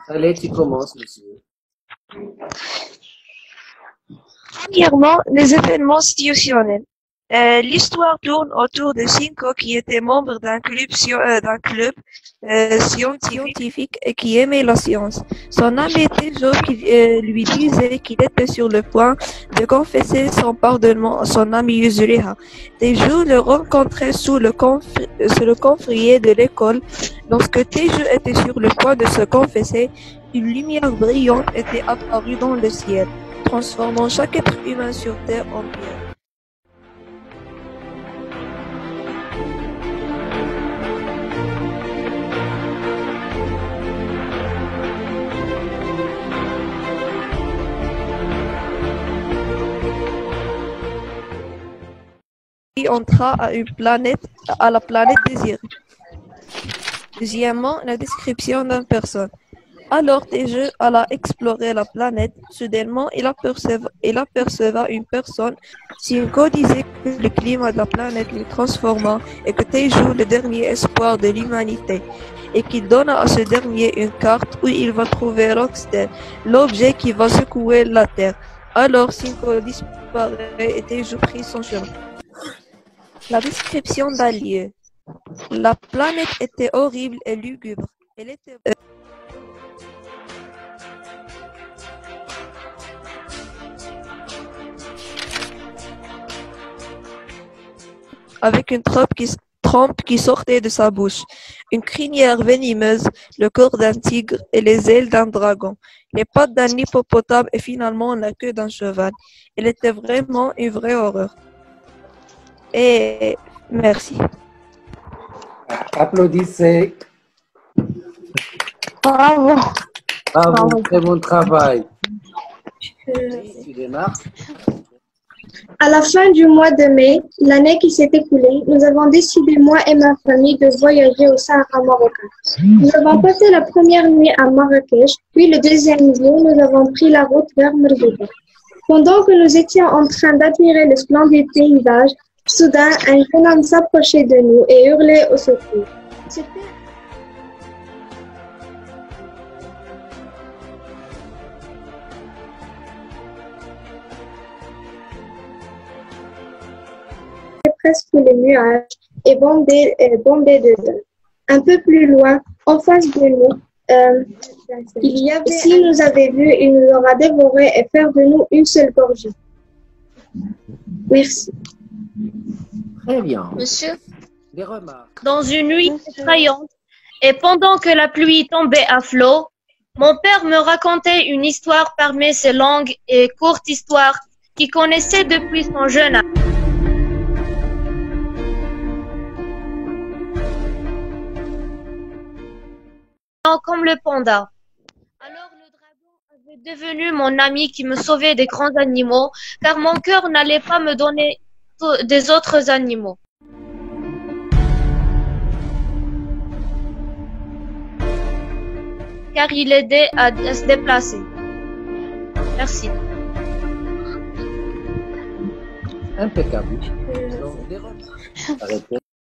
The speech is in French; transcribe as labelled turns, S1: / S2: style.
S1: Allez, tu commences, monsieur.
S2: Premièrement, les événements institutionnels. L'histoire tourne autour de Cinco qui était membre d'un club scientifique et qui aimait la science. Son ami Tejo qui lui disait qu'il était sur le point de confesser son pardonnement à son ami Yuzuriha. Tejo le rencontrait sous le camphrier de l'école. Lorsque Tejo était sur le point de se confesser, une lumière brillante était apparue dans le ciel, transformant chaque être humain sur Terre en pierre. Il entra à la planète désirée. Deuxièmement, la description d'une personne. Alors Tejo alla explorer la planète. Soudainement, il aperceva une personne. Cinco disait que le climat de la planète le transforma et que Tejo, le dernier espoir de l'humanité, et qu'il donna à ce dernier une carte où il va trouver Rockstead, l'objet qui va secouer la Terre. Alors Cinco disparaît et Tejo prit son chemin. La description d'un lieu. La planète était horrible et lugubre. Elle était avec une trompe qui sortait de sa bouche, une crinière venimeuse, le corps d'un tigre et les ailes d'un dragon, les pattes d'un hippopotame et finalement la queue d'un cheval. Elle était vraiment une vraie horreur. Et merci.
S1: Applaudissez.
S3: Bravo.
S1: Bravo, très bon travail. Tu démarres.
S3: À la fin du mois de mai, l'année qui s'est écoulée, nous avons décidé, moi et ma famille, de voyager au Sahara marocain. Nous avons passé la première nuit à Marrakech, puis le deuxième jour, nous avons pris la route vers Merzouga. Pendant que nous étions en train d'admirer le splendide paysage, soudain, un jeune homme s'approchait de nous et hurlait au secours. C'était presque les nuages et bombé de dents. Un peu plus loin, en face de nous, il y avait, s'il nous avait vus, il nous aura dévorés et faire de nous une seule gorgée. Merci.
S1: Très bien.
S4: Monsieur,
S1: Des remarques.
S4: dans une nuit effrayante, et pendant que la pluie tombait à flot, mon père me racontait une histoire parmi ces longues et courtes histoires qu'il connaissait depuis son jeune âge. Comme le panda. Alors le dragon avait devenu mon ami qui me sauvait des grands animaux, car mon cœur n'allait pas me donner des autres animaux. Car il aidait à se déplacer. Merci.
S1: Impeccable. Donc, des remarques. Arrêtez.